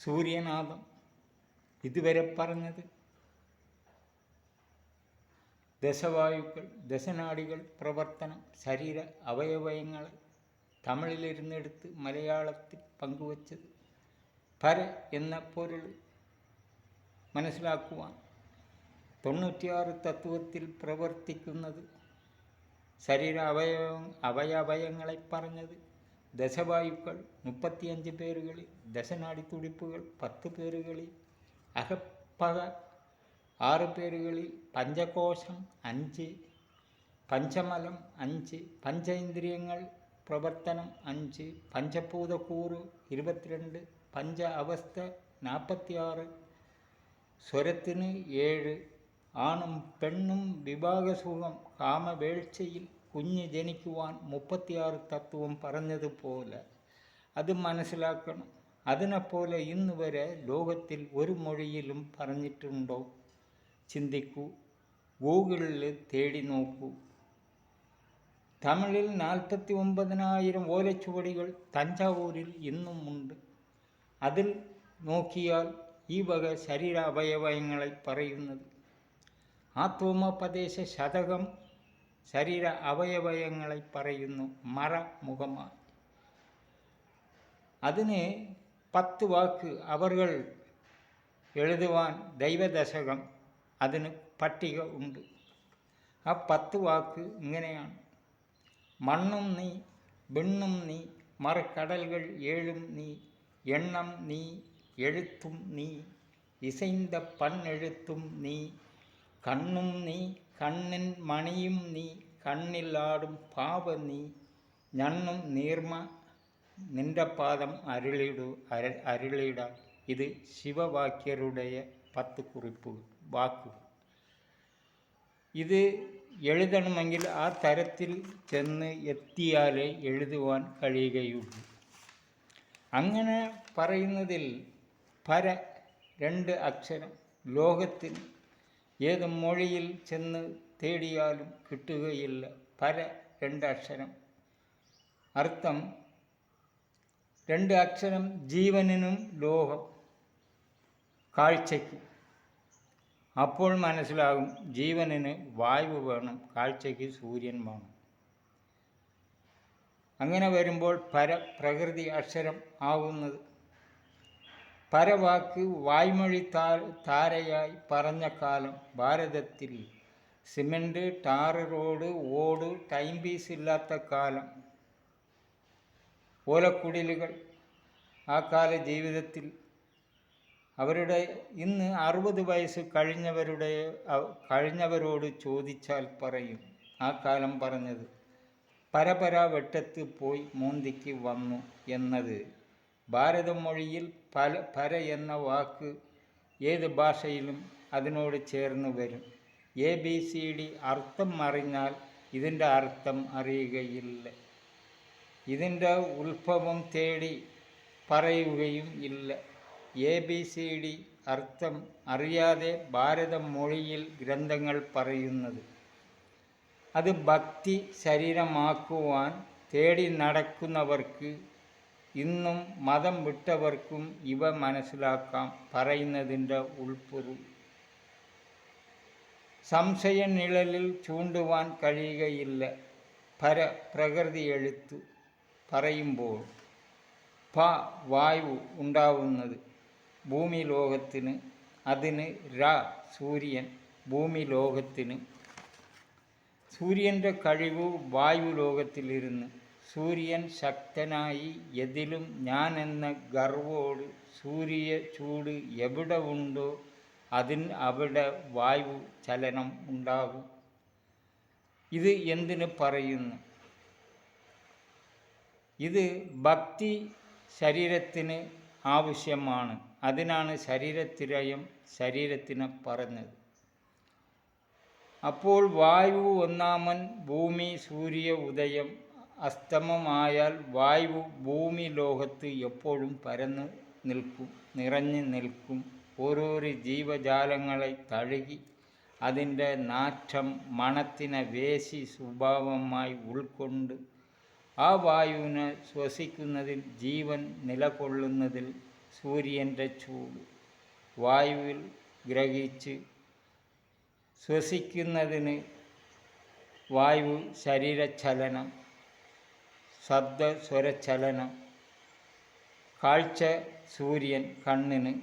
സൂര്യനാഥം ഇതുവരെ പറഞ്ഞത് ദശവായുക്കൾ, ദശനാടികൾ പ്രവർത്തനം, ശരീര അവയവങ്ങളെ തമിഴിലിരുന്നെടുത്ത് മലയാളത്തിൽ പങ്കുവച്ചത്. പര എന്ന പൊരുൾ മനസ്സിലാക്കുവാൻ 96 തത്വത്തിൽ പ്രവർത്തിക്കുന്നത് ശരീര അവയവങ്ങളെ പറഞ്ഞത്. ദശവായുക്കൾ 35 പേരുകളിൽ, ദശനാടി തുടിപ്പുകൾ 10 പേരുകളിൽ, അകപ്പക 6 പേരുകളിൽ, പഞ്ചകോശം 5, പഞ്ചമലം 5, പഞ്ചേന്ദ്രിയങ്ങൾ പ്രവർത്തനം 5, പഞ്ചഭൂതക്കൂറ് 22, പഞ്ച അവസ്ഥ 46, സ്വരത്തിന് 7, ആണും പെണ്ണും വിഭാഗസുഖം, കാമവേഴ്ചയിൽ കുഞ്ഞ് ജനിക്കുവാൻ 36 തത്വം പറഞ്ഞതുപോലെ അത് മനസ്സിലാക്കണം. അതിനെപ്പോലെ ഇന്ന് വരെ ലോകത്തിൽ ഒരു മൊഴിയിലും പറഞ്ഞിട്ടുണ്ടോ? ചിന്തിക്കൂ, ഗൂഗിളിൽ തേടി നോക്കൂ. തമിഴിൽ 49,000 ഓലച്ചുവടികൾ തഞ്ചാവൂരിൽ ഇന്നുമുണ്ട്. അതിൽ നോക്കിയാൽ ഈ വക ശരീര അവയവങ്ങളെ പറയുന്നത്. ആത്മോപദേശ ശതകം ശരീര അവയവങ്ങളെ പറയുന്നു മറമുഖമായി. അതിന് 10 വാക്ക് അവർ എഴുതുവാൻ ദൈവദശകം അതിന് പട്ടിക ഉണ്ട്. ആ 10 വാക്ക് ഇങ്ങനെയാണ്: മണ്ണും നീ, വിണ്ണും നീ, മറുകടൽകൾ 7 നീ, എണ്ണം നീ, எழுத்தும் நீ, இசைந்த பன்னெழுத்தும் நீ, கண்ணும் நீ, கண்ணின் மணியும் நீ, கண்ணில் ஆடும் பாவ நீ, ஞண்ணும் നീർമ നിന്റെ പാദം അരുളിട. ഇത് ശിവവാക്യരുടെ 10 വാക്കുകൾ. ഇത് എഴുതണമെങ്കിൽ ആ തരത്തിൽ ചെന്ന് എത്തിയാലേ എഴുതുവാൻ കഴിയുകയുള്ളൂ. അങ്ങനെ പറയുന്നതിൽ പര 2 അക്ഷരം ലോകത്തിന് ഏത് മൊഴിയിൽ ചെന്ന് തേടിയാലും കിട്ടുകയില്ല. പര 2 അക്ഷരം. അർത്ഥം 2 അക്ഷരം ജീവനും ലോകം കാഴ്ചയ്ക്ക്. അപ്പോൾ മനസ്സിലാകും ജീവനിന് വായു വേണം, കാഴ്ചയ്ക്ക് സൂര്യൻ വേണം. അങ്ങനെ വരുമ്പോൾ പര പ്രകൃതി അക്ഷരം ആവുന്നത്. പരവാക്ക് വായ്മൊഴി താരയായി പറഞ്ഞ കാലം ഭാരതത്തിൽ സിമൻറ്റ്, ടാറ് റോഡ്, ഓട്, ടൈം പീസ് ഇല്ലാത്ത കാലം, ഓലക്കുടിലുകൾ. ആ കാല ജീവിതത്തിൽ അവരുടെ ഇന്ന് 60 വയസ്സ് കഴിഞ്ഞവരോട് ചോദിച്ചാൽ പറയും ആ കാലം പറഞ്ഞത്. പരപര വെട്ടത്ത് പോയി മോന്തിക്ക് വന്നു എന്നത് ഭാരതമൊഴിയിൽ പര എന്ന വാക്ക് ഏത് ഭാഷയിലും അതിനോട് ചേർന്ന് വരും. ABCD അർത്ഥം അറിഞ്ഞാൽ ഇതിൻ്റെ അർത്ഥം അറിയുകയില്ല. ഇതിൻ്റെ ഉത്ഭവം തേടി പറയുകയും ഇല്ല. ABCD അർത്ഥം അറിയാതെ ഭാരതമൊഴിയിൽ ഗ്രന്ഥങ്ങൾ പറയുന്നത്. അത് ഭക്തി ശരീരമാക്കുവാൻ തേടി നടക്കുന്നവർക്ക്, ഇന്നും മതം വിട്ടവർക്കും ഇവ മനസ്സിലാക്കാം പറയുന്നതിൻ്റെ ഉൾപ്പൊരുൾ. സംശയ നിഴലിൽ ചൂണ്ടുവാൻ കഴിയുകയില്ല. പ്രകൃതി എഴുത്ത് പറയുമ്പോൾ വായു ഉണ്ടാവുന്നത് ഭൂമി ലോകത്തിന്, അതിന് സൂര്യൻ ഭൂമി ലോകത്തിന്. സൂര്യൻ്റെ കഴിവ് വായു ലോകത്തിലിരുന്ന് സൂര്യൻ ശക്തനായി എതിലും ഞാനെന്ന ഗർവോട് സൂര്യ ചൂട് എവിടെ ഉണ്ടോ അവിടെ വായു ചലനം ഉണ്ടാകും. ഇത് എന്തിന് പറയുന്നു? ഇത് ഭക്തി ശരീരത്തിന് ആവശ്യമാണ്. അതിനാണ് ശരീരത്തിരയം ശരീരത്തിന് പറഞ്ഞത്. അപ്പോൾ വായു ഒന്നാമൻ, ഭൂമി സൂര്യ ഉദയം അസ്തമമായാൽ വായു ഭൂമി ലോകത്ത് എപ്പോഴും പരന്ന് നിൽക്കും, നിറഞ്ഞു നിൽക്കും. ഓരോരോ ജീവജാലങ്ങളെ തഴുകി അതിൻ്റെ നാറ്റം മണത്തിനെ വേശി സ്വഭാവമായി ഉൾക്കൊണ്ട് ആ വായുവിനെ ശ്വസിക്കുന്നതിൽ ജീവൻ നിലകൊള്ളുന്നതിൽ സൂര്യൻ്റെ ചൂട് വായുവിൽ ഗ്രഹിച്ച് ശ്വസിക്കുന്നതിന് വായു ശരീരചലനം, ശബ്ദ സ്വരചലനം, കാഴ്ച സൂര്യൻ കണ്ണിന്.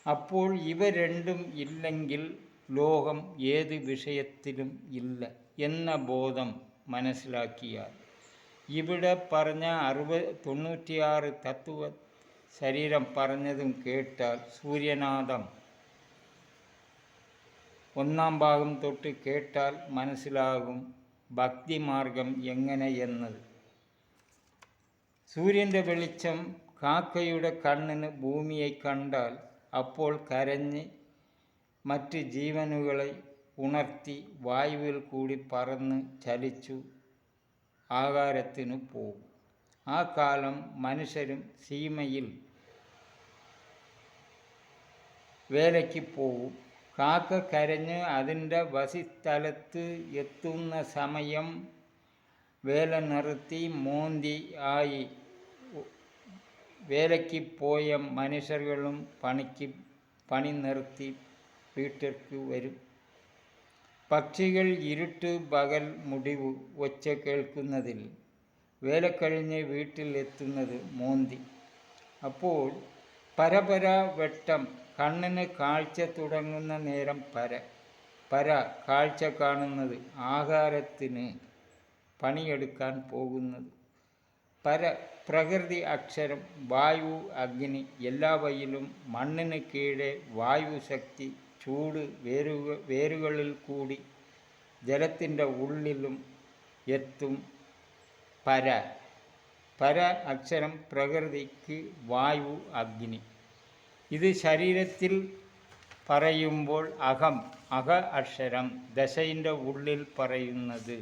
അപ്പോൾ ഇവ രണ്ടും ഇല്ലെങ്കിൽ ലോകം ഏത് വിഷയത്തിലും ഇല്ല എന്ന ബോധം മനസ്സിലാക്കിയാൽ ഇവിടെ പറഞ്ഞ 96 തത്വ ശരീരം പറഞ്ഞതും കേട്ടാൽ സൂര്യനാദം 1 ഭാഗം തൊട്ട് കേട്ടാൽ മനസ്സിലാകും ഭക്തിമാർഗം എങ്ങനെയെന്നത്. സൂര്യൻ്റെ വെളിച്ചം കാക്കയുടെ കണ്ണിന് ഭൂമിയെ കണ്ടാൽ അപ്പോൾ കരഞ്ഞ് മറ്റ് ജീവനുകളെ ഉണർത്തി വായുവിൽ കൂടി പറന്ന് ചലിച്ചു ആകാരത്തിന് പോകും. ആ കാലം മനുഷ്യരും സീമയിൽ വേലയ്ക്ക് പോകും. കാക്ക കരഞ്ഞ് അതിൻ്റെ വസിസ്ഥലത്ത് എത്തുന്ന സമയം വേല നിർത്തി മോന്തി ആയി വേലയ്ക്ക് പോയ മനുഷ്യர்களுം പണി നിർത്തി വീട്ടിற்கு വരും. പക്ഷികൾ ഇരുട്ട് പകൽ മുടിവ് ഒച്ച കേൾക്കുന്നതിൽ വേല കഴിഞ്ഞ് വീട്ടിൽ എത്തുന്നത് മോന്തി. അപ്പോൾ പരപര വെട്ടം, കണ്ണിന് കാഴ്ച തുടങ്ങുന്ന നേരം പര കാഴ്ച കാണുന്നത്, ആഹാരത്തിന് പണിയെടുക്കാൻ പോകുന്നത്. പ്രകൃതി അക്ഷരം, വായു അഗ്നി, എല്ലാവയിലും മണ്ണിന് കീഴെ വായു ശക്തി, ചൂട് വേരുകളിൽ കൂടി ജലത്തിൻ്റെ ഉള്ളിലും എത്തും. പര അക്ഷരം പ്രകൃതിക്ക് വായു അഗ്നി. ഇത് ശരീരത്തിൽ പറയുമ്പോൾ അഹ അക്ഷരം ദശയിൻ്റെ ഉള്ളിൽ പറയുന്നത്.